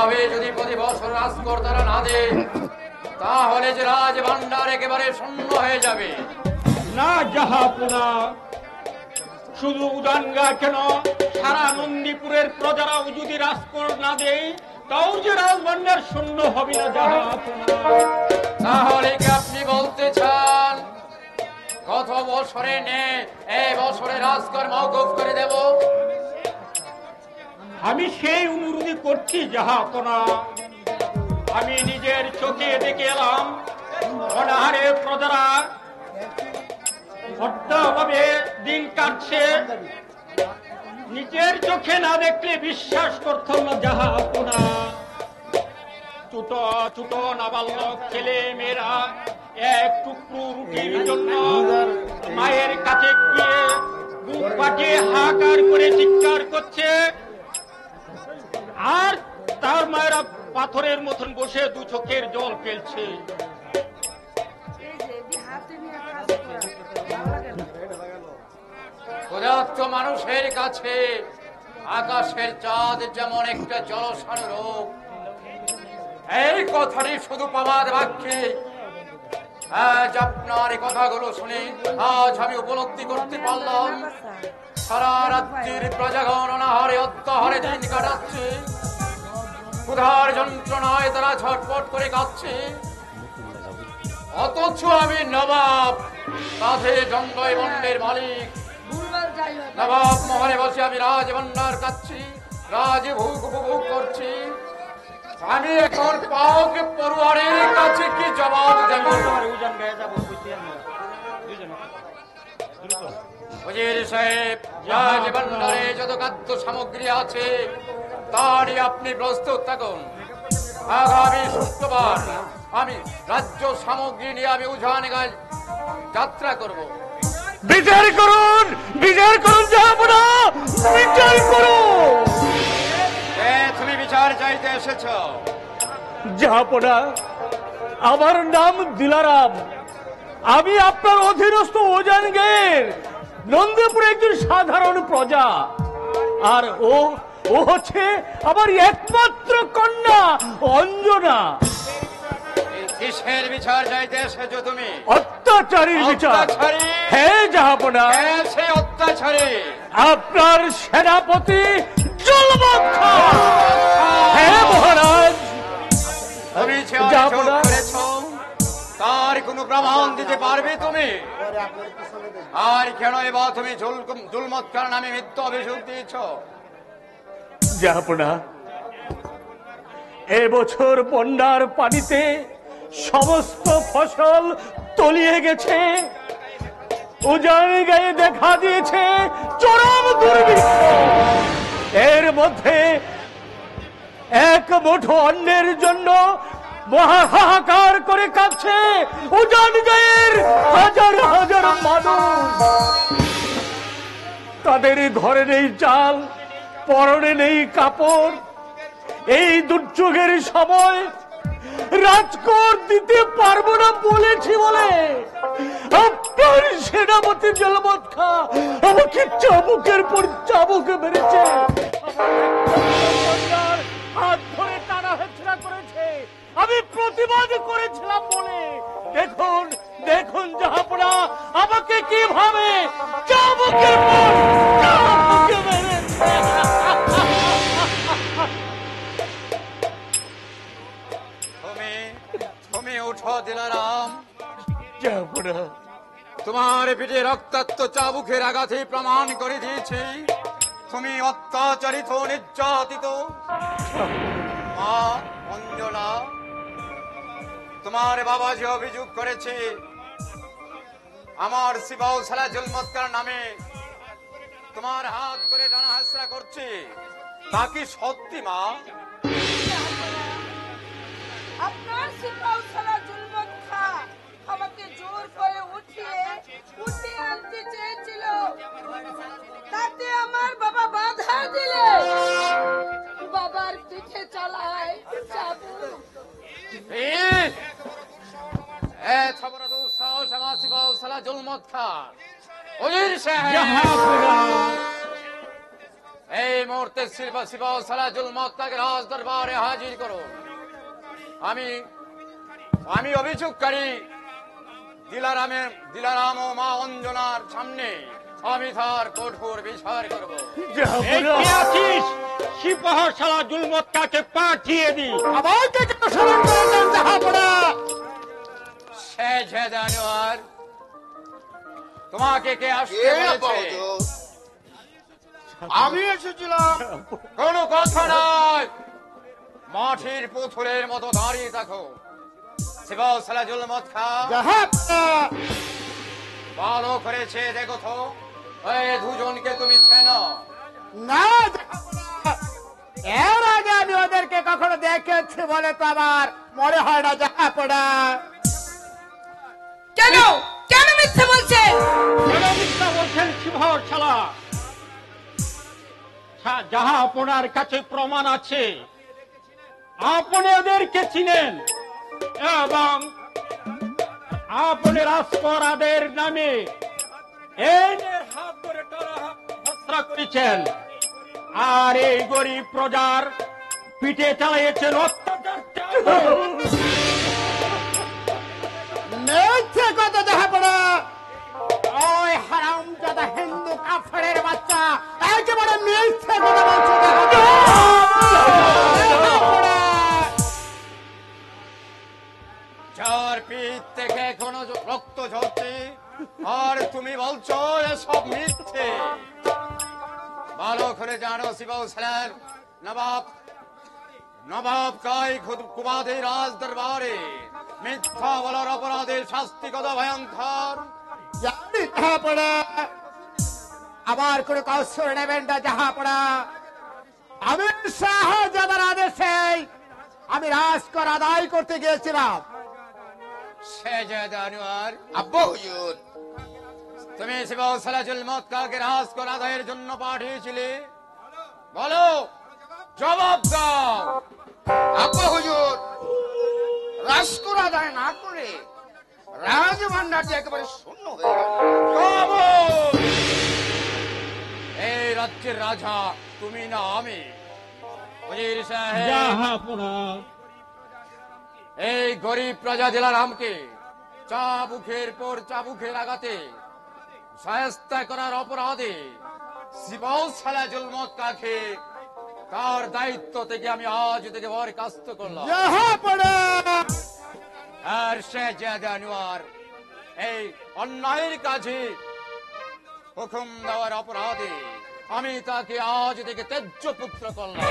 এইভাবে যদি প্রতি বছর রাজকর তারা না দেয়, তাহলে যে রাজ ভান্ডার একেবারে শূন্য হয়ে যাবে। না জাহাপনা, শুধু উদানগা কেন, সারা নন্দীপুরের প্রজারাও যদি রাজকর না দেয়, তাও যে রাজভান্ডার শূন্য হবে না জাহাপনা। তাহলে কি আপনি বলতে চান গত বছরে নে এই বছরে রাজকর মওকুফ করে দেব? আমি সেই অনুরোধই করছি জাহাপনা। আমি নিজের চোখে দেখে এলাম অনাহারে প্রজারা ভাবে দিন কাটছে। নিজের চোখে না দেখলে বিশ্বাস করতাম না জাহাপনা। ছোট ছোট নাবালক ছেলে মেয়েরা এক টুকরো রুটির জন্য মায়ের কাছে গিয়ে বুক পাঠিয়ে হাহাকার করে চিৎকার করছে, আর তার মায়েরা পাথরের মতন বসে দু চোখের জল ফেলছে। ক্ষুধার্ত মানুষের কাছে আকাশের চাঁদ যেমন একটা জলসানুরূপ, এই কথাটি শুধু প্রবাদ বাক্যে। আজ আপনার এই কথাগুলো শুনে আজ আমি উপলব্ধি করতে পারলাম সারা রাত্রির প্রজাগণ অনাহারে অত্যাহারে দিন কাটাচ্ছে, ক্ষুধার যন্ত্রণায় তারা ছটফট করে কাঁদছে। অথচ আমি নবাব, কাঁধে জঙ্গয় মন্ডের মালিক, নবাব মহলে বসে আমি রাজভান্ডার কাচ্ছি, রাজভোগ উপভোগ করছি। আমি এখন পাওকে পড়ুয়ারের কাছে কি জবাব দেব? উজির সাহেব, রাজভান্ডারে যত খাদ্য সামগ্রী আছে তারই আপনি প্রস্তুত থাকুন। আগামী শুক্রবার আমি রাজ্য সামগ্রী নিয়ে আমি উজানগায় যাত্রা করব। বিচার করুন, বিচার করুন জাহাপনা, বিচার করুন। তুমি বিচার চাইতে এসেছ? জাহাপনা, আমার নাম দিলারাম। আমি আপনার অধীনস্থ ওজানগের নন্দীপুরে একজন সাধারণ প্রজা। আর ও হচ্ছে আমার একমাত্র কন্যা অঞ্জনা। কিসের বিচার চাইতে এসেছো তুমি? অত্যাচারীর বিচার। হ্যাঁ জাহাপনা, সে অত্যাচারী আপনার সেনাপতি জুলমত খান। হ্যাঁ মহারাজ। তুমি তার কোন প্রমাণ দিতে পারবে তুমি? আর কেন এবার তুমি জুলমত খান নামে মিথ্যা অভিযোগ দিয়েছ? জাহাপনা, এবছর বন্যার পানিতে সমস্ত ফসল তলিয়ে গেছে। উজানগাঁয়ে দেখা দিয়েছে চরম দুর্ভিক্ষ। এর মধ্যে এক মুঠো অন্নের জন্য মহা হাহাকার করে কাঁদছে উজানগাঁয়ের হাজার হাজার মানুষ। তাদের ঘরে নেই চাল, পরনে নেই কাপড়। এই দুর্যোগের সময় রাজকর দিতে পারবো না বলেছি বলে আপনার সেনাপতি জলমত খা আমাকে চাবুকের পর চাবুক মেরেছে, হাত ধরে টানা হেঁচড়া করেছে। আমি প্রতিবাদ করেছিলাম বলে দেখুন দেখুন জাহাপনা আমাকে কিভাবে চাবুকের পর চাবুকে মেরেছে। তুমি উঠো দিলারাম। জাহাপনা, তোমার পিঠে রক্তাক্ত চাবুকের আঘাতে প্রমাণ করে দিয়েছি তুমি অত্যাচারিত নির্যাতিত। মা অঞ্জনা, তোমার বাবা যে অভিযোগ করেছে আমার সিপাহসালা জুলমতকার নামে তোমার হাত ধরে টানা হেঁচড়া করছে, তা কি সত্যি মা? আপনার সিপাহসালা জুলমত খা আমাকে জোর করে উঠিয়ে আনতে চেয়েছিল, তাতে আমার বাবা বাধা দিলে বাবার পিঠে চালায় চাবুক। এই মুহূর্তে সিপাহসালার মক্কাকে রাজ দরবারে হাজির করো। আমি অভিযোগকারী দিলারাম ও মা অঞ্জনার সামনে আমি তার কঠোর বিচার করব। এই কে আছিস? সিপাহসালা জুলমতকাকে পাঠিয়ে দি। আমাকে কেন স্মরণ করেছেন জাহাপনা? শেহজাদা আনোয়ার, তোমাকে কে আসতে বলেছে? আমি এসেছিলাম। কোনো কথা নয়, মাটির পুতুলের মতো দাঁড়িয়ে থাকো। সিপাহসালা জুলমতকা জাহাপনা, ভালো করেছে দেখো তো, এই দুজনকে তুমি চেনো? না জাহাপনা, এর আগে আমি ওদেরকে কখনো দেখেছি বলে তো আমার মনে হয় না জাহাপনা। কেন কেন মিথ্যে বলছে? কেন মিথ্যা বলছেন সিপাহসালা? যাহা আপনার কাছে প্রমাণ আছে, আপনি ওদেরকে চিনেন এবং আপনি রাজপরাদের নামে এদের হাত ধরে হত্যা করেছেন, আর এই গরিব প্রজার পিঠে চালিয়েছেন অত্যাচার। মিথ্যে কথা জাহাপনা। ওই হারামজাদা হিন্দু কাফেরের বাচ্চা একেবারে মিথ্যে কথা বলছে জাহাপনা। যার পিঠ থেকে এখনো রক্ত ঝরছে, আর তুমি বলছো এসব মিথ্যে। ভালো করে জানো সিপাহসালার নবাব কাই কুবাদের রাজ দরবারে মিথ্যা বলার অপরাধের শাস্তি কত ভয়ঙ্কর। জানি জাহাপনা, আমার কোনো কৌশল নেবেন না জাহাপনা। আমি শাহজাদার আদেশে আমি রাজকর আদায় করতে গিয়েছিলাম। শেহজাদা আনোয়ার, আব্বু হুজুর, তুমি সিপাহসালা জুলমতকাকে রাজকর আদায়ের জন্য পাঠিয়েছিলে, বলো, জবাব দাও। আব্বু হুজুর, রাজকর আদায় না করে রাজভান্ডারটি একেবারে শূন্য হয়ে গেল। খামোশ! এই রাজ্যের রাজা তুমি না আমি। উজির সাহেব, জাহাপনা, এই গরিব প্রজা দিলারামকে চাবুকের পর চাবুকের আঘাতে শায়েস্তা করার অপরাধে সিপাহসালা জুলমতকাকে তার দায়িত্ব থেকে আমি আজ থেকে বরখাস্ত করলাম। জাহাপনা, আর শেহজাদা আনোয়ার এই অন্যায়ের কাজে হুকুম দেওয়ার অপরাধে আমি তাকে আজ থেকে ত্যায্য পুত্র করলাম।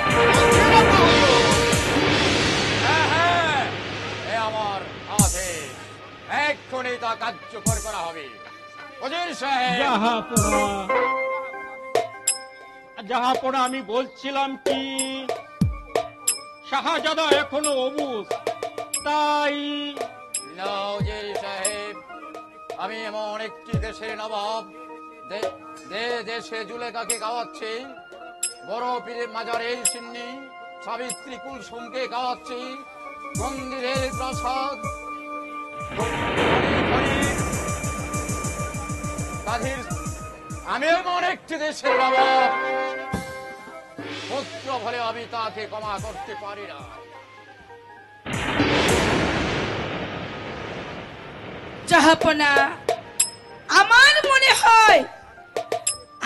হ্যাঁ, হ্যাঁ, এ আমার আদেশ, এক্ষুনি তা কার্যকর করা হবে। উজির সাহেব, জাহাপনা, আমি বলছিলাম কি, শাহজাদা এখনো অবুঝ, তাই না উজির সাহেব, আমি এমন একটি দেশের নবাব, দেশে জুলেখাকে গাওয়াচ্ছি, বড় পীরের মাজারের সিন্নি সাবিত্রী কুলসুমকে গাওয়াচ্ছি, মন্দিরের প্রসাদ আমি এমন একটি দেশের নবাব, পুত্র বলে আমি তাকে ক্ষমা করতে পারি না। জাহাপনা, আমার মনে হয়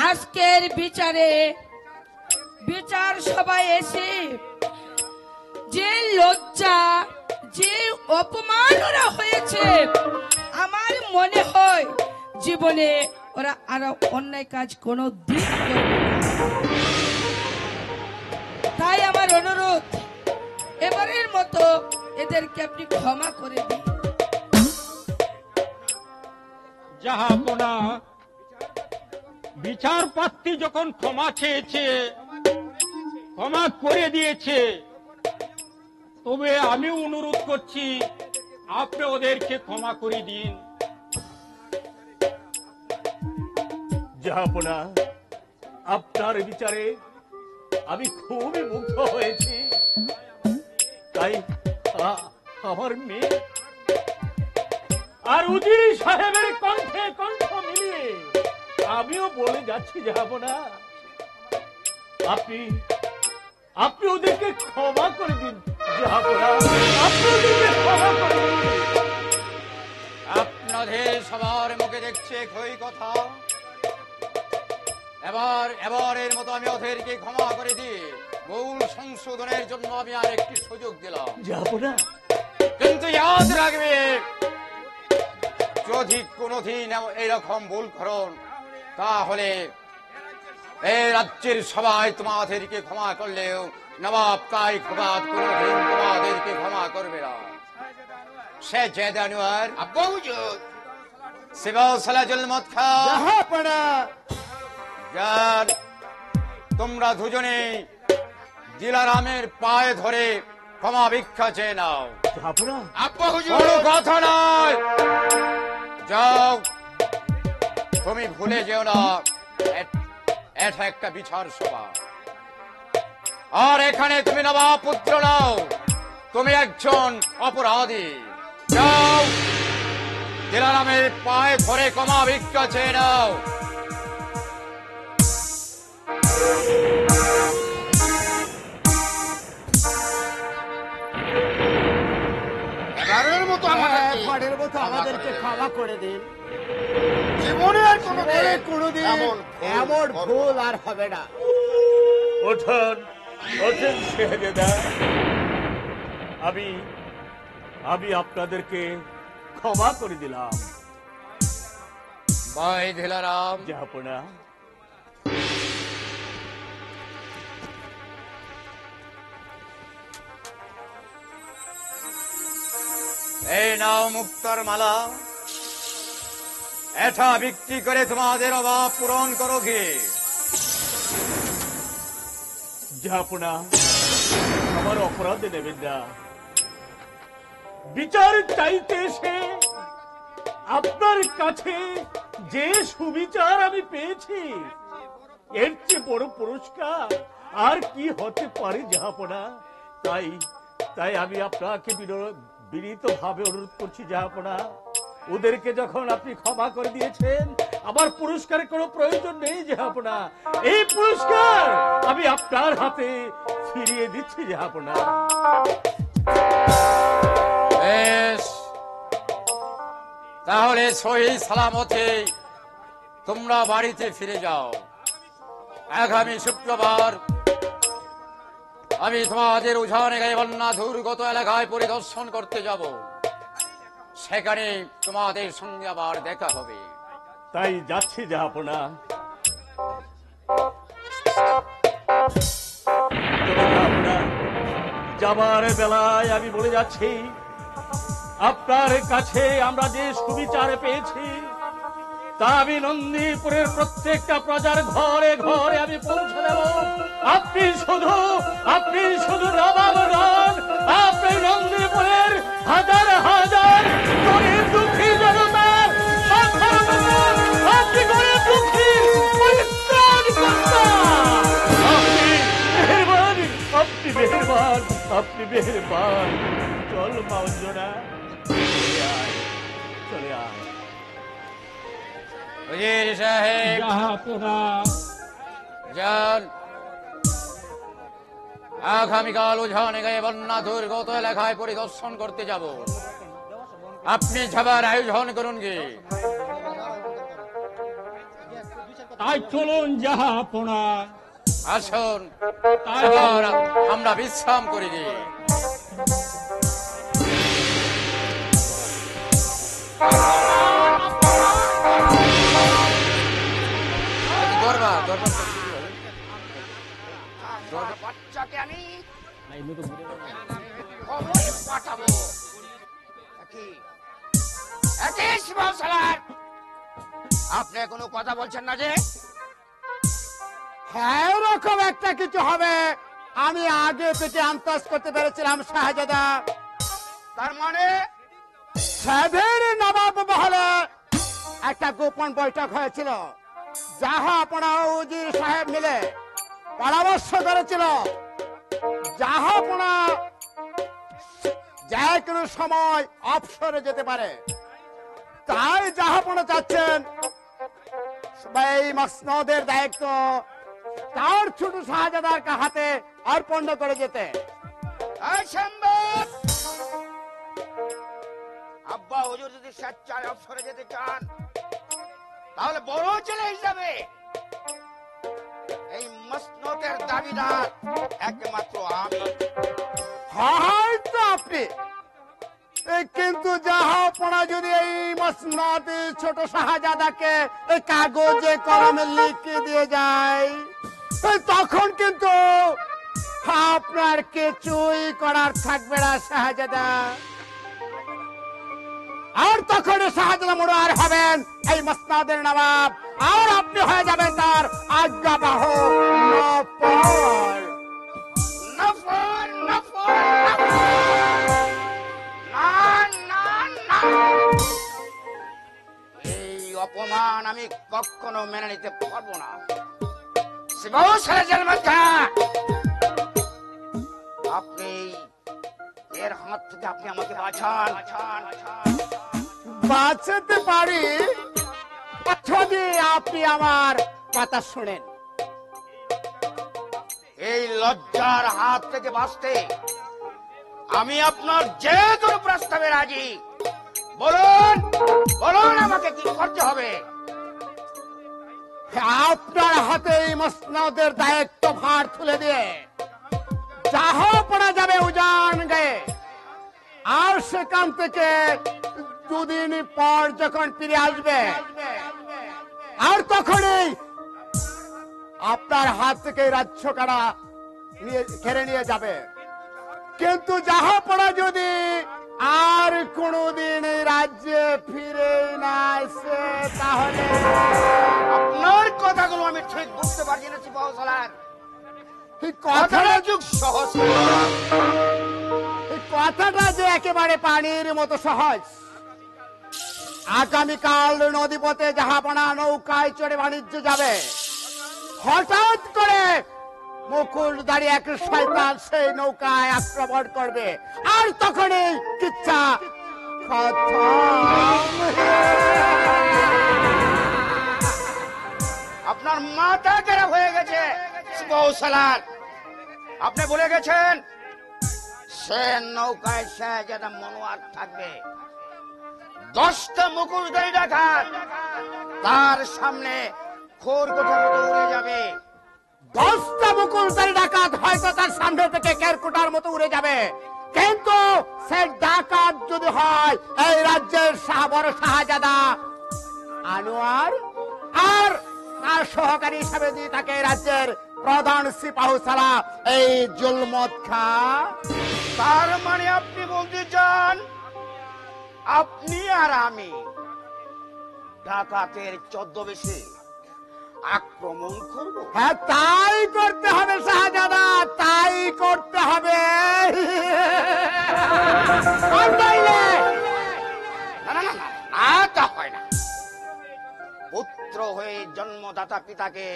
আজকের বিচার সভায় এসে যে লজ্জা, যে অপমান ওরা হয়েছে, আমার মনে হয় জীবনে ওরা আরো অন্যায় কাজ কোনো দিন করবে না। তাই আমার অনুরোধ, এবারের মতো এদেরকে আপনি ক্ষমা করে দিন। জাহাপনা, বিচারপতি যখন ক্ষমা চেয়েছে, ক্ষমা করে দিয়েছে, তবে আমি অনুরোধ করছি আপনি ওদেরকে ক্ষমা করে দিন। জাহাপনা, আপনার বিচারে আমি খুবই মুগ্ধ হয়েছি। তাই আমার মেয়ে আর উজির সাহেবের কণ্ঠে কণ্ঠ মিলিয়ে আমিও বলে যাচ্ছি জাহাপনা, আপনি আপনি ওদেরকে ক্ষমা করে দিন জাহাপনা, আপনি ওদেরকে ক্ষমা করে দিন। আপনাদের সবার মুখে দেখছে একই কথা। এবারের মতো আমি ওদেরকে ক্ষমা করে দিই। ভুল সংশোধনের জন্য আমি আর একটি সুযোগ দিলাম। জাহাপনা, কিন্তু ইয়াদ রাখবে, যদি কোনোদিন এরকম ভুল করুন তাহলে এই রাজ্যের সবাই তোমাদেরকে ক্ষমা করলেও নবাব কাই খোবাদ কোনোদিন তোমাদেরকে ক্ষমা করবে না। সে জেদানুয়ার আব্বা হুজুর সিবা সালাজুল মত খা জাহাপনা যান, তোমরা দুজনে দিলারামের পায়ে ধরে ক্ষমা ভিক্ষা চেয়ে নাও। জাহাপনা, আব্বা হুজুর কোনো কথা নয়, যাও। তুমি ভুলে যেও না এটা একটা বিচার সভা, আর এখানে তুমি নবাব পুত্র নাও, তুমি একজন অপরাধী। যাও, দিলারামের পায়ে ধরে ক্ষমা ভিক্ষা চেয়ে নাও। এবারের মতো আমাদেরকে ক্ষমা করে দিন। জীবনে আর কোনোদিন এমন ভুল আর হবে না। ওঠেন ওঠেন শেহজাদা, আমি আপনাদেরকে ক্ষমা করে দিলাম। ভাই দিলারাম, জাহাপনা, এই নাও মুক্তার মালা, এটা বিক্রি করে তোমাদের অভাব পূরণ করো গে। জাহাপনা, আমার অপরাধে নেবেন না। বিচার চাইতে এসে আপনার কাছে যে সুবিচার আমি পেয়েছি, এর চেয়ে বড় পুরস্কার আর কি হতে পারে জাহাপনা। তাই আমি আপনাকে বিনীত ভাবে অনুরোধ করছি জাহাপনা, ওদেরকে যখন আপনি ক্ষমা করে দিয়েছেন, আমার পুরস্কারের কোনো প্রয়োজন নেই জাহাপনা। এই পুরস্কার আমি আপনার হাতে ফিরিয়ে দিচ্ছি জাহাপনা। বেশ, তাহলে সহি সালামতে তোমরা বাড়িতে ফিরে যাও। আগামী শুক্রবার আমি তোমাদের উজানে গায়ে বন্যা দুর্গত এলাকায় পরিদর্শন করতে যাব। সেখানে তোমাদের সঙ্গে আবার দেখা হবে। তাই যাচ্ছি জাহাপনা। যাবার বেলায় আমি বলে যাচ্ছি, আপনার কাছে আমরা যে সুবিচার পেয়েছি তা আমি নন্দীপুরের প্রত্যেকটা প্রজার ঘরে ঘরে আমি পৌঁছে দেব। আপনি শুধু নবাব নন, আপনি নন্দীপুরের হাজার হাজার গরিব দুঃখী জনতার আপনি গরিব দুঃখীর পরিত্রাণ কর্তা। আপনি মেহেরবান, আপনি মেহেরবান। চল মা অঞ্জনা, চলে আয়। উজির সাহেব, জাহাপনা, যান। আগামীকাল উজানে গায়ে বন্যা দুর্গত এলাকায় পরিদর্শন করতে যাব। আপনি যাবার আয়োজন করুন গে। তাই চলুন জাহাপনা। আসুন, তাই এবার আমরা বিশ্রাম করি গে। বাচ্চাকে আমি খবরে পাঠাবো। আপনি কোনো কথা বলছেন না যে? হ্যাঁ, এরকম একটা কিছু হবে আমি আগে থেকে আন্দাজ করতে পেরেছিলাম শাহজাদা। তার মানে সাহেবের নবাব মহলে একটা গোপন বৈঠক হয়েছিল। জাহাপনা ও উজির সাহেব মিলে পরামর্শ করেছিল জাহাপনা যে কোনো সময় অবসরে যেতে পারে। তাই জাহাপনা চাচ্ছেন এই মসনদের দায়িত্ব তার ছোট শাহজাদার হাতে অর্পণ করে যেতে। এই সম্ভব আব্বা হুজুর যদি স্বেচ্ছায় অবসরে যেতে চান তাহলে বড় ছেলে হিসাবে এই মসনদের দাবিদার একমাত্র আমি। হয়তো আপনি, কিন্তু জাহাপনা যদি এই মসনদ ছোট শাহজাদাকে এই কাগজে কলমে লিখে দিয়ে যায় তখন কিন্তু আপনার কিছুই করার থাকবে না শাহজাদা। আর তখন শাহজাদা মোড়ার হবেন এই মসনদের নবাব, আর আপনি হয়ে যাবেন তার আজ্ঞাবাহ নফর। নফর নফর না না না, এই অপমান আমি কখনো মেনে নিতে পারবো না। আপনি এর হাত থেকে আপনি আমাকে বাঁচান। বাঁচাতে পারি যদি আপনি আমার কথা শোনেন। এই লজ্জার হাত থেকে বাঁচতে আমি আপনার যে কোনো প্রস্তাবে রাজি। বলুন বলুন আমাকে কি করতে হবে? আপনার হাতে এই মসনদের দায়িত্ব ভার তুলে দিয়ে জাহাপনা যাবে উজান গায়ে, আর সেখান থেকে দুদিন পর যখন ফিরে আসবে আর তখনই আপনার হাত থেকে রাজ্য কারা কেড়ে নিয়ে যাবে। কিন্তু জাহাপনা যদি আর কোনদিন এই রাজ্যে ফিরে না আসে তাহলে আপনার কথাগুলো আমি ঠিক বুঝতে পারছি না সিপাহসালার। কথাটা যুগ সহজ, এই কথাটা যে একেবারে পানির মতো সহজ। আগামীকাল নদীপথে জাহাপনা নৌকায় চড়ে বাণিজ্য যাবে। হঠাৎ করে মুকুটধারী এক শয়তান সেই নৌকায় আক্রমণ করবে, আর তখনই কিচ্ছা খতম। আপনার মাথা খারাপ হয়ে গেছে সিপাহসালার। আপনি বলে গেছেন সে নৌকায় শাহজাদা মনোয়ার থাকবে। 10টা মুকুটধারী ডাকাত তার সামনে খড়গোটার মতো উড়ে যাবে। 10টা মুকুটধারী ডাকাত হয়তো তার সামনে থেকে কেরকুটার মতো উড়ে যাবে, কিন্তু সে ডাকাত যদি হয় এই রাজ্যের বড় শাহজাদা আনোয়ার, আর তার সহকারী হিসাবে দিয়ে থাকে রাজ্যের প্রধান সিপাহসালা এই জুলমত খা। তার মানে আপনি বলতে চান আপনি আর আমি ডাকাতের ছদ্মবেশে আক্রমণ করব? হ্যাঁ, তাই করতে হবে শাহজাদা, তাই করতে হবে। না না না না, তা হয় না। পুত্র হয়ে জন্মদাতা পিতাকে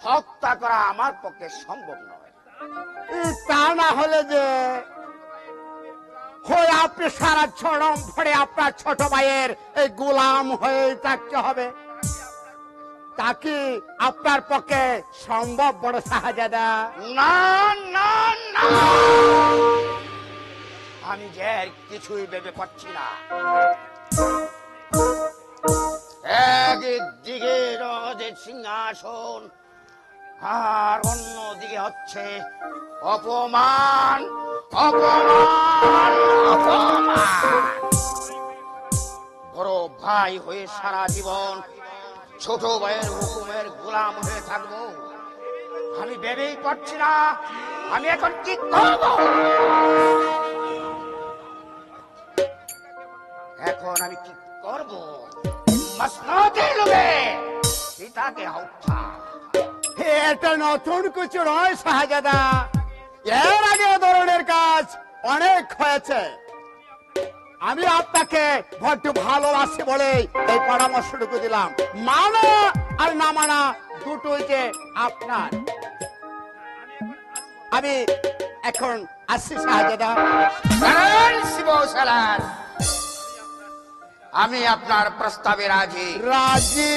হত্যা করা আমার পক্ষে সম্ভব নয়। তা না হলে যে হয় আপনি সারা ছড়ম ভরে আপনার ছোট ভাইয়ের এই গোলাম হয়ে থাকতে হবে, তাকে আপনার পক্ষে সম্ভব বড় শাহজাদা? না না না, আমি যে কিছুই ভেবে পাচ্ছি না। একদিকে রাজের সিংহাসন আর অন্যদিকে হচ্ছে অপমান অপমান অপমান। বড় ভাই হয়ে সারা জীবন ছোট ভাইয়ের হুকুমের গোলাম হয়ে থাকবো। আমি ভেবেই পাচ্ছি না আমি এখন কি করব। এখন আমি কি করব? মসনদের লোভে পিতাকে হত্যা। এটা নতুন কিছু নয় শাহজাদা, এর আগে ধরনের কাজ অনেক হয়েছে। আমি আপনাকে বড্ড ভালোবাসি বলে এই পরামর্শটুকু দিলাম। মানা আর না মানা দুটোই যে আপনার। আমি এখন আসছি শাহজাদা। শিবসালার, আমি আপনার প্রস্তাবে রাজি। রাজি।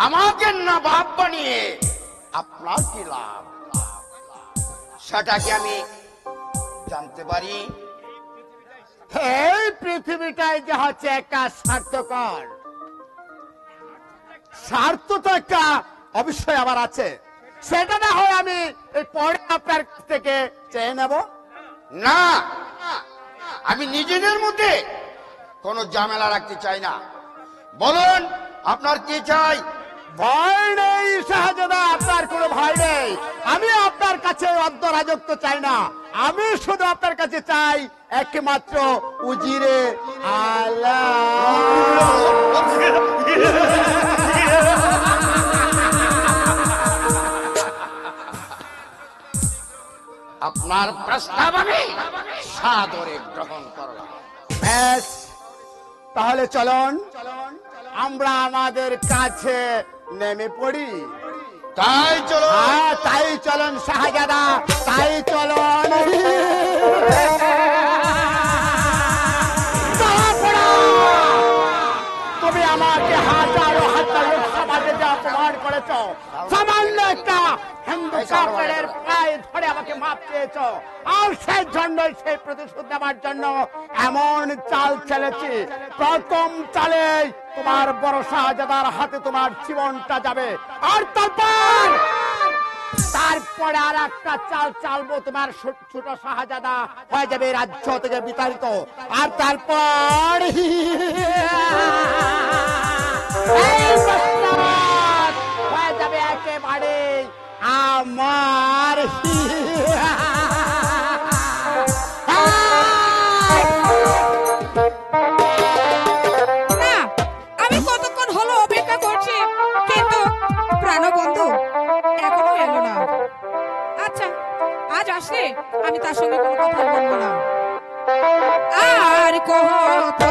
আমাকে নবাব বানিয়ে আপনার কি লাভ, সেটা কি আমি জানতে পারি? এই পৃথিবীটাই যে হচ্ছে একটা স্বার্থকর, স্বার্থ তো একটা অবশ্যই আবার আছে, সেটা না হয় আমি এই পরে আপনার কাছ থেকে চেয়ে নেব। না, আমি নিজেদের মধ্যে কোনো ঝামেলা রাখতে চাই না। বলুন আপনার কি চাই? ভয় নেই শাহজাদা, আপনার কোনো ভয় নেই। আমি আপনার কাছে অর্ধ রাজত্ব চাই না, আমি শুধু আপনার কাছে চাই একমাত্র উজিরে আলা। আপনার প্রস্তাব আমি সাদরে গ্রহণ করলাম। ব্যাস, তাহলে চলুন আমরা আমাদের কাছে নেমে পড়ি। তাই চলো। হ্যাঁ, তাই চলুন শাহজাদা, তাই চলুন। তুমি আমাকে হাজারো হাজার লোক সমাজে যা অপমান করেছ, সামান্য একটা হিন্দু কাপড়ের পায়ে ধরে আমাকে মাপ চেয়েছ, আর সেই জন্যই সেই প্রতিশোধ নেওয়ার জন্য এমন চাল চলেছি। প্রথম চালে তোমার বড় শাহজাদার হাতে তোমার জীবনটা যাবে, আর তারপরে আর একটা চাল চালবো, তোমার ছোট শাহজাদা হয়ে যাবে রাজ্য থেকে বিতাড়িত, আর তারপর হয়ে যাবে একেবারে আমার। না, আমি কতক্ষণ হলো অপেক্ষা করছি, কিন্তু প্রাণবন্ধু এখনো এলো না। আচ্ছা, আজ আসলে আমি তার সঙ্গে কোনো কথা বলবো না। আর কত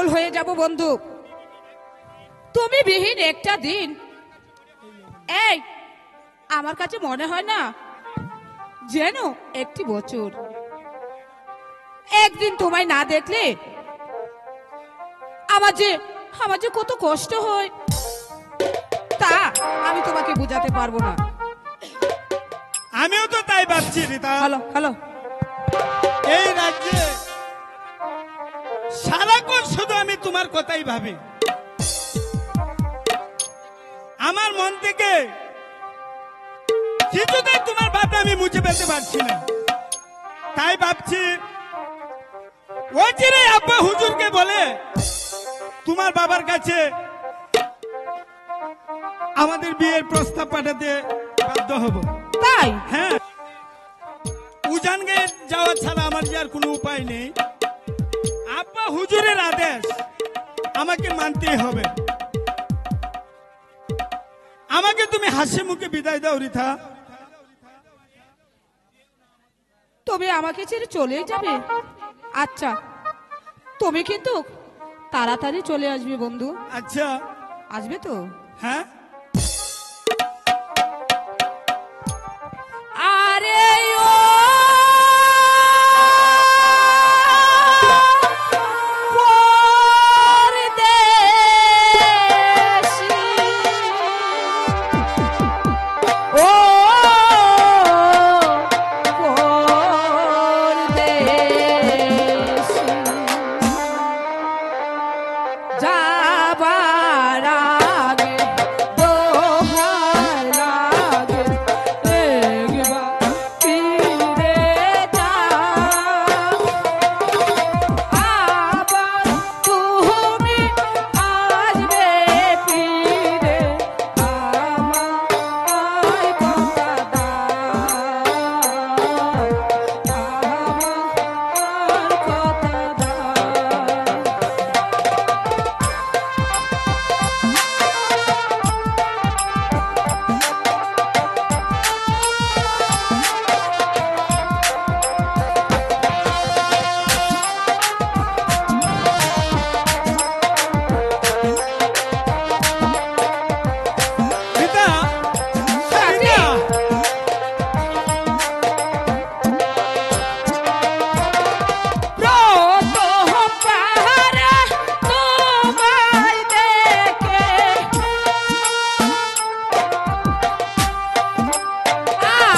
পাগল হয়ে যাব বন্ধু। তুমি বিহীন একটা দিন এই আমার কাছে মনে হয় না যেন একটি বছর। একদিন তোমায় না দেখলে আমার যে কত কষ্ট হয় তা আমি তোমাকে বুঝাতে পারবো না। আমিও তো তাই ভাবছি রিতা। হ্যালো হ্যালো, এই রাজ্যে সারাক্ষণ শুধু আমি তোমার কথাই ভাবি। আমার মন থেকে কিছুতেই তোমার ভাবনা আমি মুছে ফেলতে পারছি না। তাই ভাবছি ওই চিরে আব্বা হুজুরকে বলে তোমার বাবার কাছে আমাদের বিয়ের প্রস্তাব পাঠাতে বাধ্য হব। তাই হ্যাঁ, উজানগে যাওয়া ছাড়া আমার যে আর কোনো উপায় নেই। আব্বা হুজুরের আদেশ আমাকে মানতেই হবে। আমাকে তুমি হাসি মুখে বিদায় দাও রিতা। তুমি আমাকে ছেড়ে চলে যাবে? আচ্ছা, তুমি কিন্তু তাড়াতাড়ি চলে আসবে বন্ধু। আচ্ছা, আসবে তো? হ্যাঁ। আরে ও পরদেশী, ও পরদেশী, যাবার আগে দোহার লাগে একবার ফিরে যা। আবার তুমি আসবে ফিরে, আমায় কথা দাও, আমার কথা দাও। রিতা, রিতা, প্রথমবার তোমায় দেখে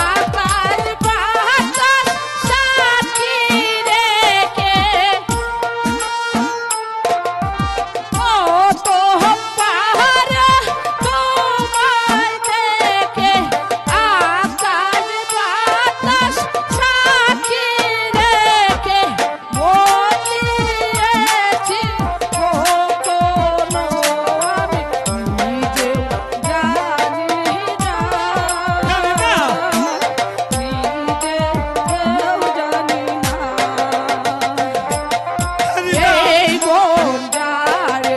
আকাশ বাতাস সাক্ষী রেখে, প্রথমবার তোমায় দেখে আকাশ বাতাস সাক্ষী রেখে বলিয়েছি কখনো আমি নিজে জানি না, রিতা, নিজে জানি না। রিতা। এই বন্যারে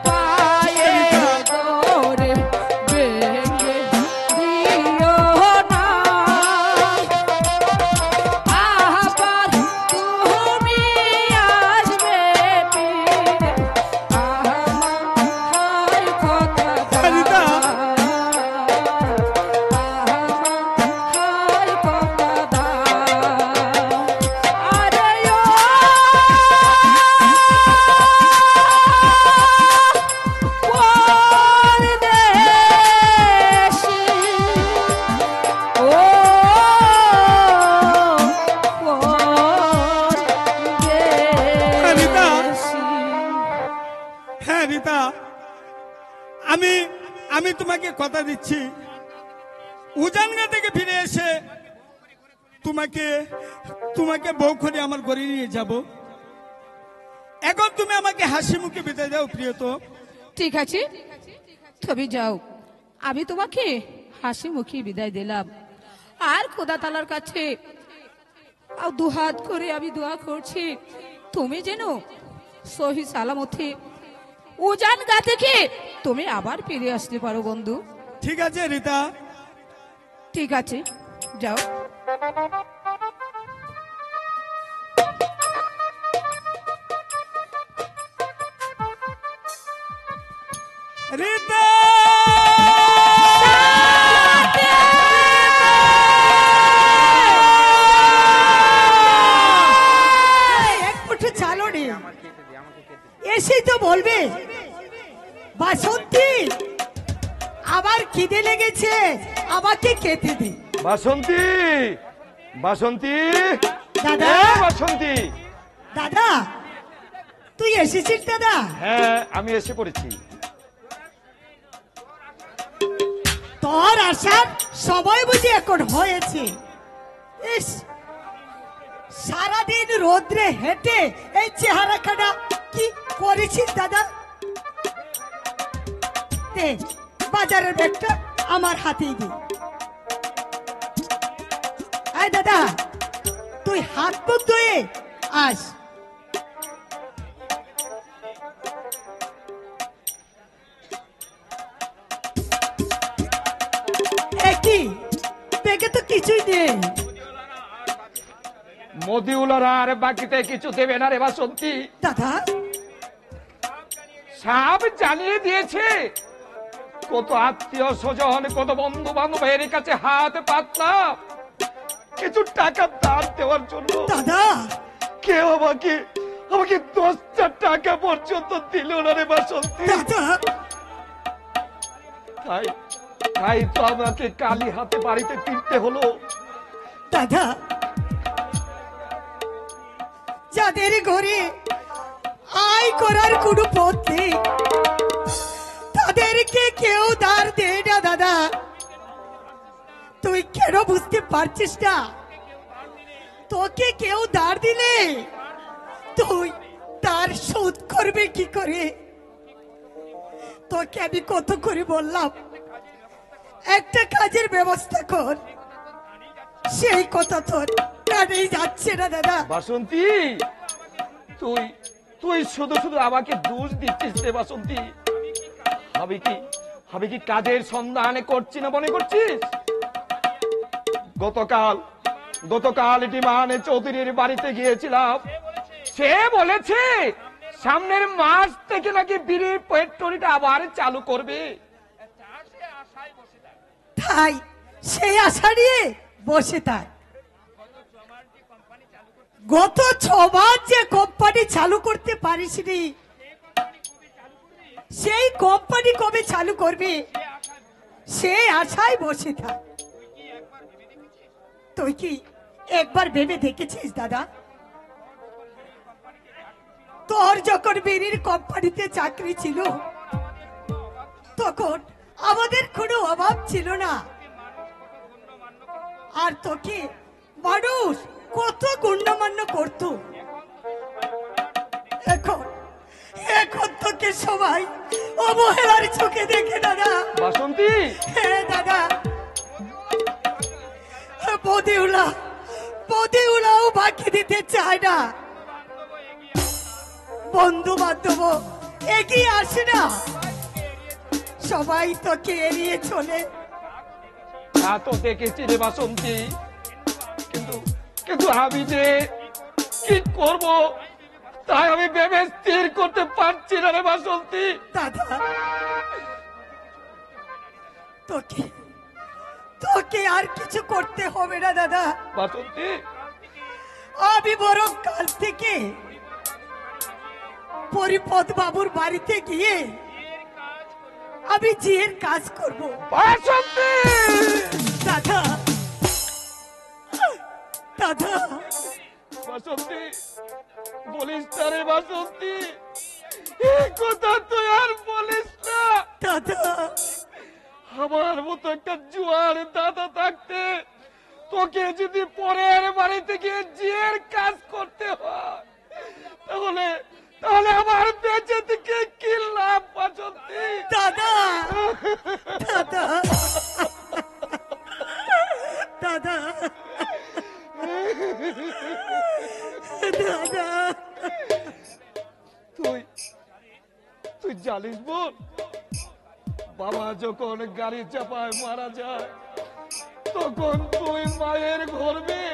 পায়ে ধরে ভেঙে দিও না, আবার তুমি আসবে ফিরে, আমার কথা দাও, রিতা। আমার কথা দাও। আরে ও পরদেশী, ও পরদেশী। হ্যাঁ রিতা, আমি তোমাকে কথা দিচ্ছি, উজানগা থেকে ফিরে এসে তোমাকে বউ করে আমার ঘরে নিয়ে যাব। এখন তুমি আমাকে হাসি মুখে বিদায় দাও প্রিয়তম। ঠিক আছে, তুমি যাও, আমি তোমাকে হাসি মুখে বিদায় দিলাম। আর খোদা তালার কাছে দুহাত করে আমি দোয়া করছি তুমি যেন সহি সালামতে উজানগা থেকে তুমি আবার ফিরে আসতে পারো বন্ধু। ঠিক আছে রিতা। ঠিক আছে, যাও। রীতা এক মুঠো চালো রে, এসেই তো বলবে বাসন্তী আমার খিদে লেগেছে, আমাকে খেতে দে। বাসন্তী, বাসন্তী, দাদা, এ বাসন্তী। দাদা তুই এসেছিস দাদা? হ্যাঁ, আমি এসে পড়েছি। তোর আসার সময় বুঝি এখন হয়েছে? ইস, সারাদিন রোদ্রে হেঁটে এই চেহারাখানা কি করেছিস দাদা? দে বাজারের ব্যাগটা আমার হাতেই দে। আয় দাদা, তুই হাত মুখ ধুয়ে আস। একই ব্যাগে তো কিছুই নেই। মদিউলারা আর বাকিতে কিছু দেবে না রে বাসন্তী। দাদা সব জানিয়ে দিয়েছে, কত আত্মীয় স্বজন, কত বন্ধু বান্ধবের কাছে হাত পাতলাম কিছু টাকা ধার দেওয়ার জন্য। দাদা কেউ আমাকে 10টা টাকা পর্যন্ত দিল না রে বাসন্তী। দাদা তাই তো আমাকে কালি হাতে বাড়িতে ফিরতে হলো। দাদা, যাদের ঘরে আয় করার কোনো পথ নেই তাদেরকে কেউ ধার দেয় না দাদা। তুই কেন বুঝতে পারছিস না? তোকে কেউ ধার দিলে তুই তার শোধ করবে কি করে? তোকে আমি কত করে বললাম একটা কাজের ব্যবস্থা কর, সেই কথা তোর কানেই যাচ্ছে না দাদা। বাসন্তী, তুই শুধু শুধু আমাকে দোষ দিচ্ছিস রে বাসন্তী। আমি কি কাজের সন্ধানে করছি না মনে করছিস? গতকাল ডিমানে চৌধুরীর বাড়িতে গিয়েছিলাম। সে বলেছে সামনের মাস থেকে নাকি বিড়ির ফ্যাক্টরিটা আবার চালু করবে। তাই সেই আশা নিয়ে বসে থাক। গত 6 মাস যে কোম্পানি চালু করতে পারিসনি, সেই কোম্পানি কবে চালু করবে সেই আশায় বসে থাক। তুই কি একবার ভেবে দেখেছিস দাদা? তোর যখন বিড়ির কোম্পানিতে চাকরি ছিল তখন আমাদের কোনো অভাব ছিল না, আর তোকে মানুষ কত গণ্যমান্য করত। এখন তোকে সবাই অবহেলার চোখে দেখে দাদা। বাসন্তী, হ্যাঁ দাদা, বদিউলাও বাকি দিতে চায় না, বন্ধু বান্ধব এগিয়ে আসে না, সবাই তোকে এড়িয়ে চলে। তা তো দেখেছি রে বাসন্তী, কিন্তু আমি যে কি করব তাই আমি ভেবে স্থির করতে পারছি না রে বাসন্তী। দাদা, তোকে আর কিছু করতে হবে না দাদা। বাসন্তী, আমি বরং কাল থেকে পরিপদ বাবুর বাড়িতে গিয়ে আমি জিয়ের কাজ করব। বাসন্তী, দাদা, দাদা, বাসন্তী, বলিস না রে বাসন্তী, এই কথা তুই আর বলিস না। দাদা, আমার মতো একটা জুয়ার দাদা থাকতে তোকে যদি পরের বাড়িতে গিয়ে জিয়ের কাজ করতে হয় তাহলে আমার বেঁচে থেকে কি লাভ বাসন্তী? দাদা, দাদা, দাদা, দাদা, তুই জানিস বোন, বাবা যখন গাড়ি চাপায় মারা যায় তখন তুই মায়ের গর্ভে,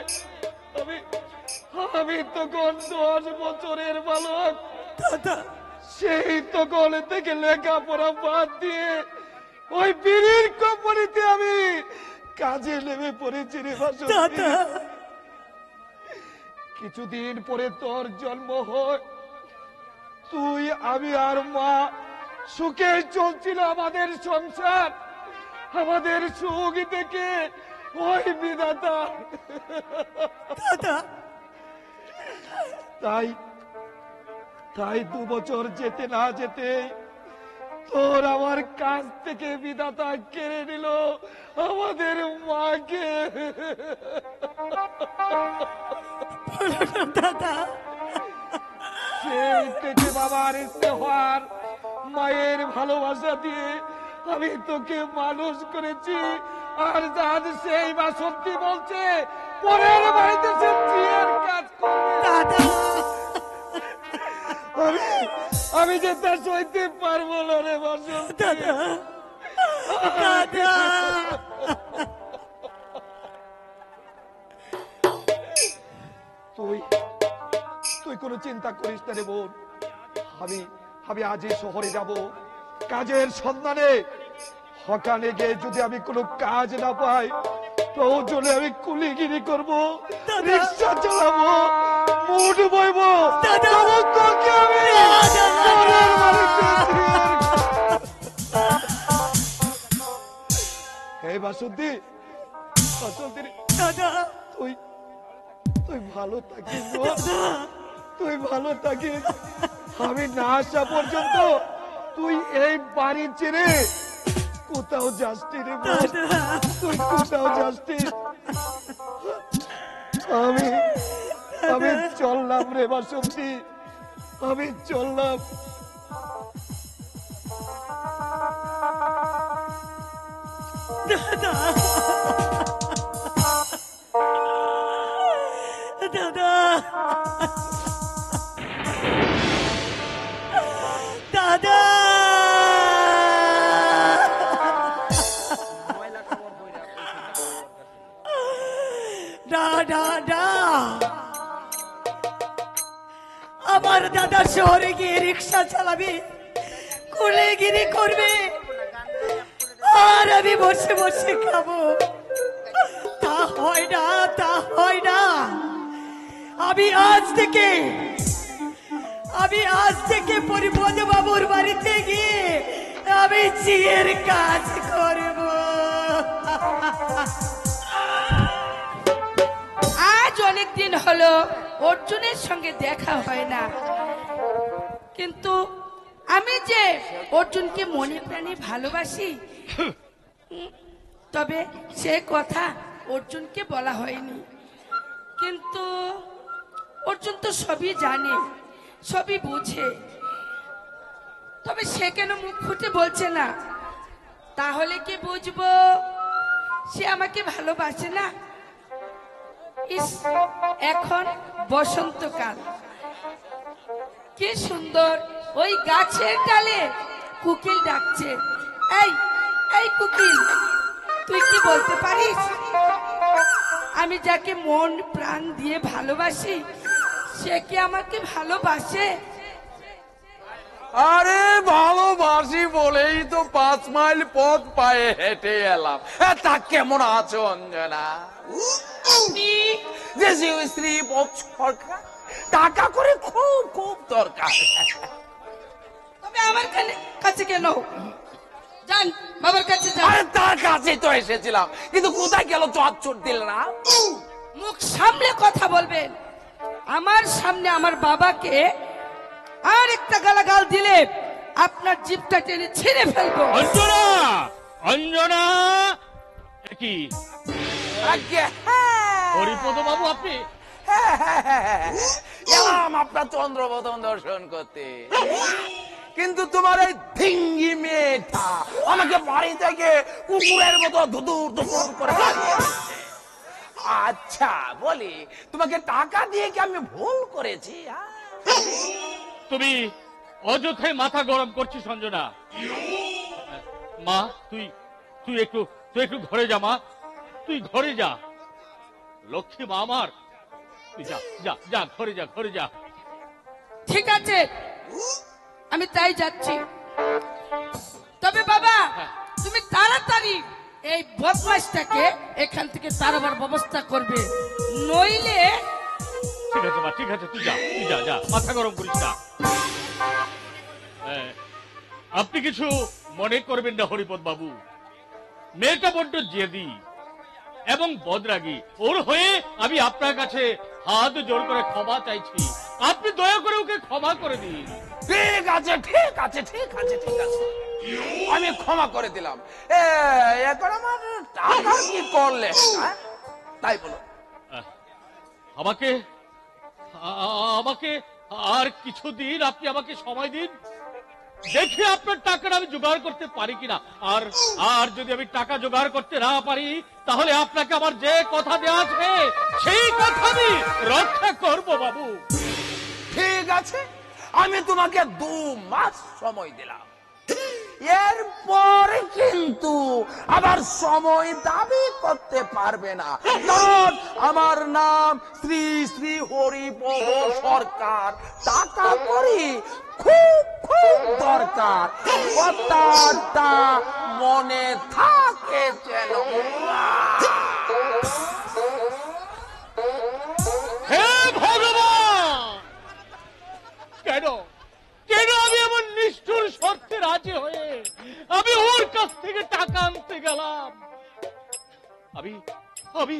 আমি তখন 10 বছরের বালক। দাদা, সেই তখন থেকে লেখাপড়া বাদ দিয়ে ওই বিড়ির কোম্পানিতে আমি কাজে নেমে পড়েছি রে বাসন্তী। কিছুদিন পরে তোর জন্ম হয়, তুই আমি আর মা সুখে চলছিল আমাদের সংসার। আমাদের সুখ দেখে ওই বিধাতা তাই 2 বছর যেতে না যেতে তোর আমার কাছ থেকে বিধাতা কেড়ে নিল আমাদের মাকে। দাদা, সেই থেকে বাবার স্নেহার মায়ের ভালোবাসা দিয়ে আমি তোকে মানুষ করেছি। আর আজ সেই বাসন্তী বলছে পরের বাড়িতে সে বিয়ের কাজ করবে। দাদা, আমি যে তা সইতে পারবো না রে বাসন্তী। দাদা, তুই কোনো চিন্তা করিস না রে বোন। আমি আজই শহরে যাব কাজের সন্ধানে। ওখানে গিয়ে যদি আমি কোনো কাজ না পাই, প্রয়োজনে আমি কুলিগিরি করবো, রিক্সা চালাবো, মুঠ বইবো। তোকে আমি পরের বাড়িতে এই বাসন্তী, দাদা, তুই ভালো থাকিস, তুই ভালো থাকিস। আমি না আসা পর্যন্ত তুই এই বাড়ি ছেড়ে কোথাও যাসনি রে বোন, তুই কোথাও যাসনি। আমি চললাম রে বাসন্তী, আমি চললাম। দাদা, দাদা, দাদা, আমার দাদা শহরে গিয়ে রিক্সা চালাবে, কুলেগিরি করবে, আর আমি বসে বসে খাবো। তা হয় না, তা হয় না। আমি আজ থেকে পরিপদ বাবুর বাড়িতে গিয়ে আমি চিয়ের কাজ করব। আজ অনেক দিন হলো অর্জুনের সঙ্গে দেখা হয় না, কিন্তু আমি যে অর্জুনকে মনে প্রাণে ভালোবাসি, তবে সে কথা অর্জুনকে বলা হয়নি। কিন্তু অর্জুন তো সবই জানে, সবই বুঝে, তবে সে কেন মুখ ফুটে বলছে না? তাহলে কি বুঝবো সে আমাকে ভালোবাসে না? ইস, এখন বসন্তকাল, কি সুন্দর ওই গাছের ডালে কোকিল ডাকছে। এই কোকিল, তুই কি বলতে পারিস আমি যাকে মন প্রাণ দিয়ে ভালোবাসি সে কি আমাকে ভালোবাসে? আরে ভালোবাসি বলেই তো 5 মাইল পথ পায়ে হেঁটে এলাম। তা কেমন আছো অঞ্জনা? দেশি স্ত্রী সরকার টাকা করে খুব খুব দরকার। তবে আমার কাছে কেন যান, বাবার কাছে যান। আরে তার কাছে তো এসেছিলাম, কিন্তু কোথায় গেল চট দিল না? মুখ সামলে কথা বলবেন। আমার সামনে আমার বাবাকে আর একটা গালাগাল দিলে আপনার জিভটা টেনে ছিঁড়ে ফেলবো। অঞ্জনা, অঞ্জনা, কি আজ্ঞে, হ্যাঁ। হরিপদ বাবু আপনি? এলাম আপনার চন্দ্রবদন দর্শন করতে, কিন্তু তোমার এই ধিঙ্গি মেয়েটা আমাকে বাড়ি থেকে কুকুরের মতো ধুতুর করে তাড়িয়ে দিচ্ছে। আচ্ছা বলি, তোমাকে টাকা দিয়ে কি আমি ভুল করেছি? তুমি অযথাই মাথা গরম করছিস অঞ্জনা। মা, তুই একটু ঘরে যা মা, তুই ঘরে যা। লক্ষ্মী মা আমার, তুই যা ঘরে যা। ঠিক আছে, আমি তাই যাচ্ছি। তবে বাবা তুমি তাড়াতাড়ি এই বদমাইশটাকে এখান থেকে তাড়াবার ব্যবস্থা করবে, নইলে। ঠিক আছে মা, ঠিক আছে, তুই যা, তুই যা, যা, মাথা গরম করিস না। আপনি কিছু মনে করবেন না হরিপদ বাবু, মেয়েটা বড্ড জেদি এবং বদরাগী। ওর হয়ে আমি আপনার কাছে হাত জোর করে ক্ষমা চাইছি, আপনি দয়া করে ওকে ক্ষমা করে দিন। ঠিক আছে, ঠিক আছে, ঠিক আছে, ঠিক আছে, আমি ক্ষমা করে দিলাম। এখন আমার টাকা কি করলে, হ্যাঁ? তাই বলো। আমাকে আমাকে আর কিছুদিন আপনি আমাকে সময় দিন, দেখি আপনার টাকাটা আমি জোগাড় করতে পারি কিনা। আর আর যদি আমি টাকা জোগাড় করতে না পারি, তাহলে আপনাকে আমার যে কথা দেওয়া আছে সেই কথা আমি রক্ষা করব বাবু। ঠিক আছে, আমি তোমাকে 2 মাস সময় দিলাম, এরপরে কিন্তু আবার সময় দাবি করতে পারবে না, কারণ আমার নাম শ্রী শ্রী হরিপদ সরকার। টাকা করি খুব খুব দরকার, কথাটা মনে থাকে যেন। হে ভগবান, কেন কেন আমি এমন নিষ্ঠুর শর্তে রাজি হয়ে আমি ওর কাছ থেকে টাকা আনতে গেলাম? আমি আমি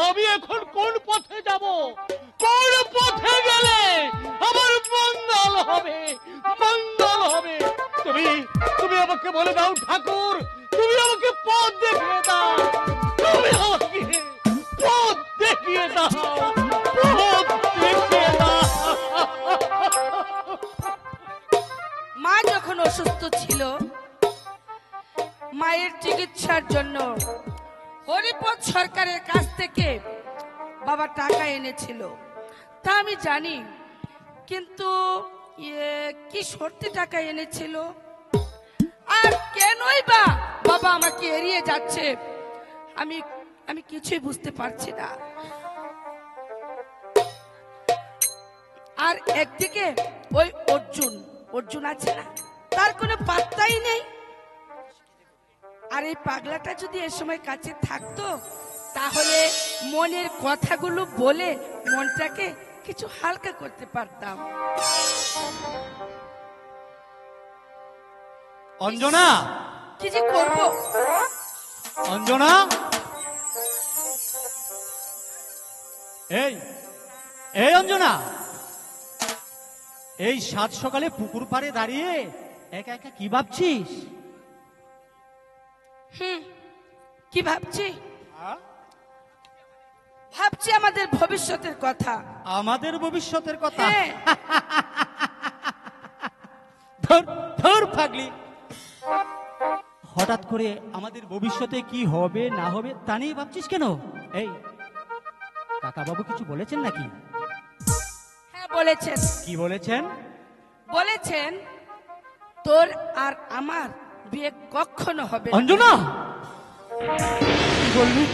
আমি এখন কোন পথে যাব? কোন পথে গেলে আমার মঙ্গল হবে, মঙ্গল হবে? তুমি তুমি আমাকে বলে দাও ঠাকুর, তুমি আমাকে পথ দেখিয়ে দাও, তুমি আমাকে পথ দেখিয়ে দাও, পথ দেখিয়ে দাও। মা যখন অসুস্থ ছিল, মায়ের চিকিৎসার জন্য হরিপদ সরকারের কাছ থেকে বাবা টাকা এনেছিল, তা আমি জানি। কিন্তু কি শর্তে টাকা এনেছিল, আর কেনই বা বাবা আমাকে এড়িয়ে যাচ্ছে, আমি আমি কিছুই বুঝতে পারছি না। আর একদিকে ওই অর্জুন আছে না, তার কোনো পাত্তাই নেই। আর এই পাগলাটা যদি এ সময় কাছে থাকতো, তাহলে মনের কথাগুলো বলে মনটাকে কিছু হালকা করতে পারতাম। অঞ্জনা, কি যে করব? অঞ্জনা, এই এই অঞ্জনা, এই সাত সকালে পুকুর পাড়ে দাঁড়িয়ে একা একা কি ভাবছিস? কি ভাবছি? ভাবছি আমাদের ভবিষ্যতের কথা। আমাদের ভবিষ্যতের কথা? হ্যাঁ। ধর পাগলি, হঠাৎ করে আমাদের ভবিষ্যতে কি হবে না হবে তা নিয়ে ভাবছিস কেন? এই কাকা বাবু কিছু বলেছেন নাকি? হ্যাঁ বলেছেন। কি বলেছেন? বলেছেন তোর আর আমার বিয়ে কখনো হবে না। অঞ্জনা, কি বললি?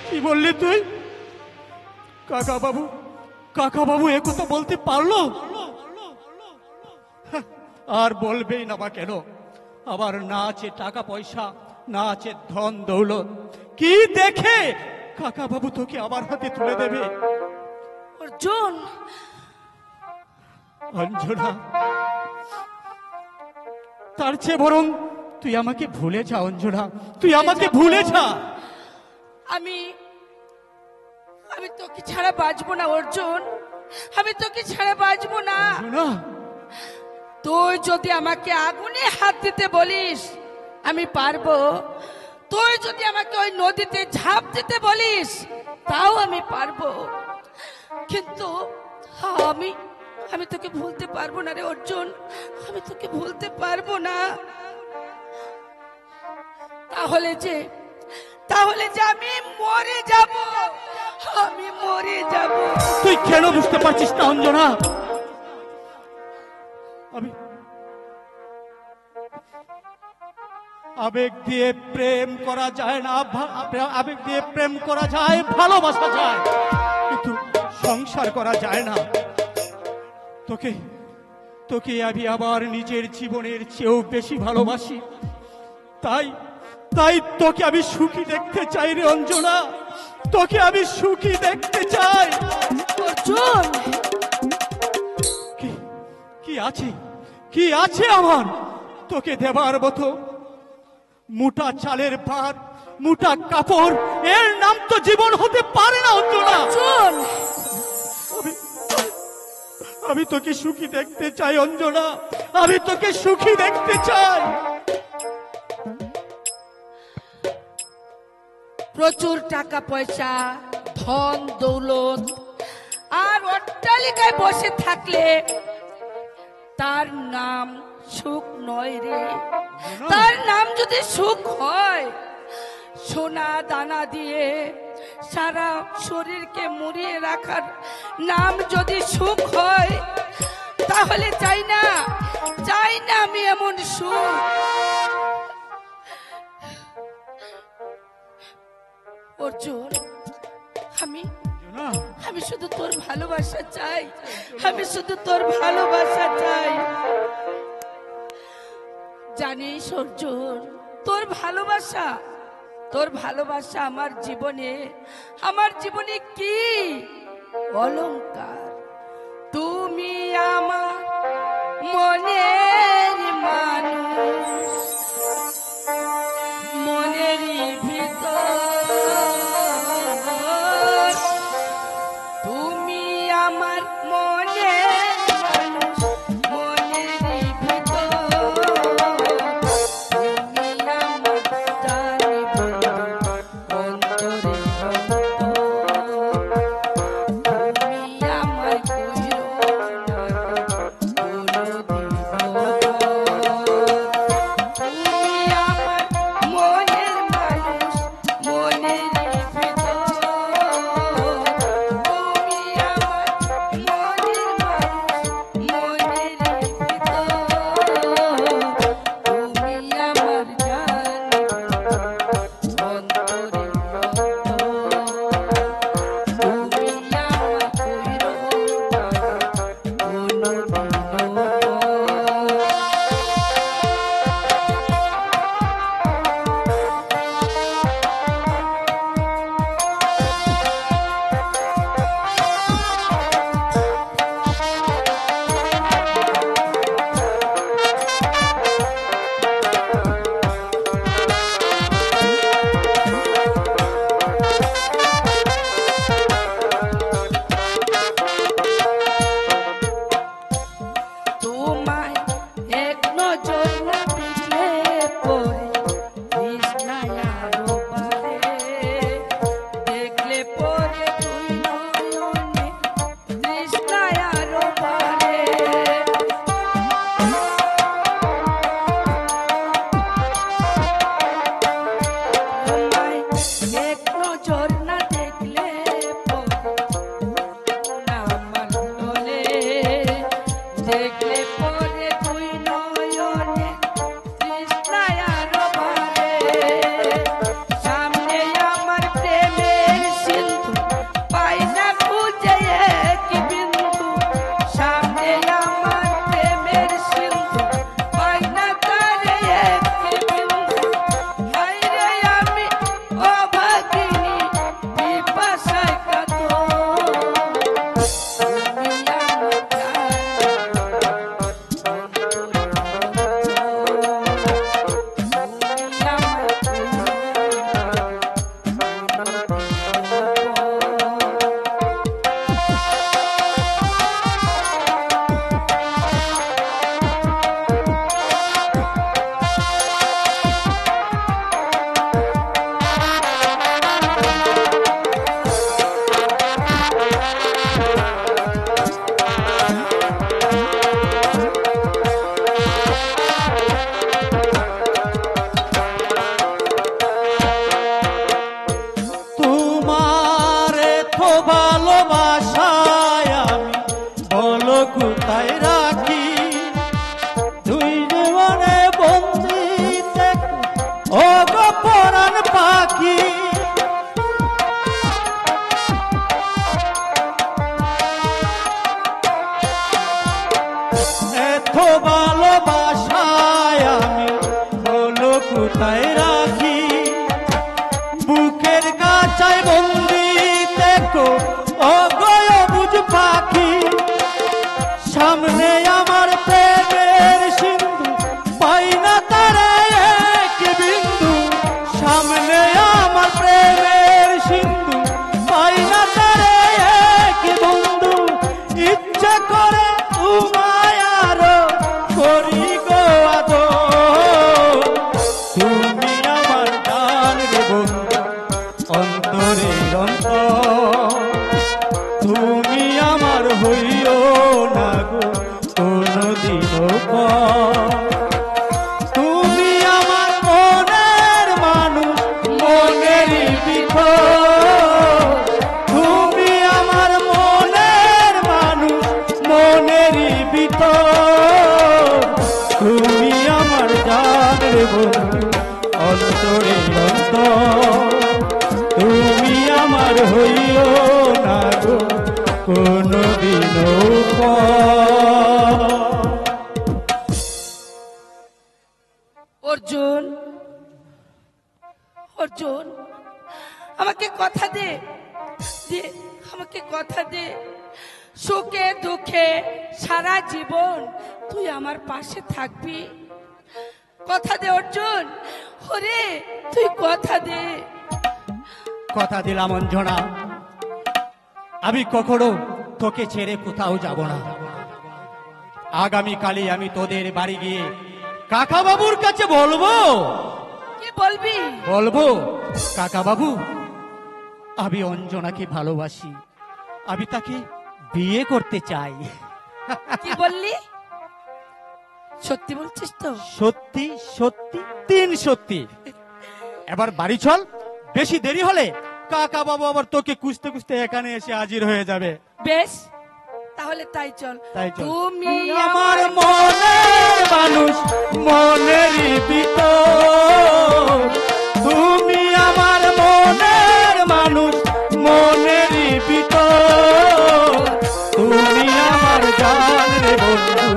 কি বললি তুই? কাকা বাবু এ কথা বলতে পারলো? আর বলবেই না বা কেন? আবার না আছে টাকা পয়সা, না আছে ধন দৌলত, কি দেখে কাকা বাবু তোকে আমার হাতে তুলে দেবে? অর্জুন, অঞ্জনা, তার চেয়ে বরং তুই আমাকে ভুলে যা অঞ্জনা, তুই আমাকে ভুলে যা। আমি তোকে ছাড়া বাঁচবো না অর্জুন, আমি তোকে ছাড়া বাঁচবো না। তুই যদি আমাকে আগুনে হাত দিতে বলিস আমি পারবো, তুই যদি আমাকে ওই নদীতে ঝাঁপ দিতে বলিস তাও আমি পারবো, কিন্তু আমি তোকে ভুলতে পারবো না রে অর্জুন, আমি তোকে ভুলতে পারবো না। তাহলে যে আমি মরে যাব, আমি মরে যাব। তুই কেন বুঝতে পারছিস না অঞ্জনা? আবেগ দিয়ে প্রেম করা যায় না, আবেগ দিয়ে প্রেম করা যায়, ভালোবাসা যায়, কিন্তু সংসার করা যায় না। তোকে আমি আমার নিজের জীবনের চেয়েও বেশি ভালোবাসি। তাই তাই তোকে আমি সুখী দেখতে চাই রে অঞ্জনা, তোকে আমি সুখী দেখতে চাই। অর্জুন, কি আছে আমার তোকে দেবার মতো? মোটা চালের ভাত, মোটা কাপড়, এর নাম তো জীবন হতে পারে না অঞ্জনা। আমি তোকে সুখী দেখতে চাই অঞ্জনা, আমি তোকে সুখী দেখতে চাই। প্রচুর টাকা পয়সা, ধন দৌলত আর অট্টালিকায় বসে থাকলে তার নাম সুখ নয় রে। তার নাম যদি সুখ হয়, সোনা দানা দিয়ে সারা শরীরকে মুড়িয়ে রাখার নাম যদি সুখ হয়, তাহলে চাই না আমি এমন সুখ। অর্জুন, আমি শুধু তোর ভালোবাসা চাই, আমি শুধু তোর ভালোবাসা চাই। জানিস অর্জুন, তোর ভালোবাসা আমার জীবনে কি অলংকার। তুমি আমার মনের মানুষ, মনেরই ভিতর তুমি আমার মনের মানুষ, মনেরই ভিতর তুমি আমার জানি বন্ধু, অন্তরে তুমি আমার কইরো না কোনো দিন। বুকের কাঁচায় বন্দি দেখো অগয় বুঝ পাখি, সামনে আমার প্রেমের সিন্ধু পাই না তারে এক বিন্দু, সামনে আমার প্রেমের সিন্ধু পাই না তারে এক বন্ধু, ইচ্ছে করে তোমায় আরো করি গো আদর, তুমি আমার গান রে বন্ধু অন্তরের অন্তর, তুমি আমার হইও না গো কোনদিনও পর, তুমি আমার মনের মানুষ মনেরই ভিতর, তুমি আমার মনের মানুষ মনেরই ভিতর, তুমি আমার জান রে বন্ধু অন্তরের অন্তর, তুমি আমার হইও না গো কোনদিনও পর। অর্জুন, অর্জুন, আমাকে কথা দে, দে আমাকে কথা দে, সুখে দুঃখে সারা জীবন তুই আমার পাশে থাকবি। কথা দে অর্জুন, ওরে তুই কথা দে। কথা দিলাম অঞ্জনা, আমি কখনো তোকে ছেড়ে কোথাও যাব না। আগামীকালই আমি তোদের বাড়ি গিয়ে কাকা বাবুর কাছে বলবো। কি বলবি? বলবো কাকা বাবু আমি অঞ্জনাকে ভালোবাসি, আমি তাকে বিয়ে করতে চাই। কি বললি? সত্যি বলছিস তো? সত্যি সত্যি তিন সত্যি। এবার বাড়ি চল, বেশি দেরি হলে কাকা বাবু আবার তোকে খুঁজতে খুঁজতে এখানে এসে হাজির হয়ে যাবে। বেশ, তাহলে তাই চল। তাই চল। তুমি আমার মনের মানুষ মনেরই ভিতর, তুমি আমার মনের মানুষ মনেরই ভিতর, তুমি আমার জান রে বন্ধু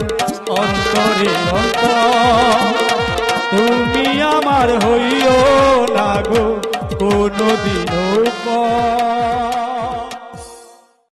অন্তরে অন্তর, তুমি আমার হইও না গো কোনদিনও পর।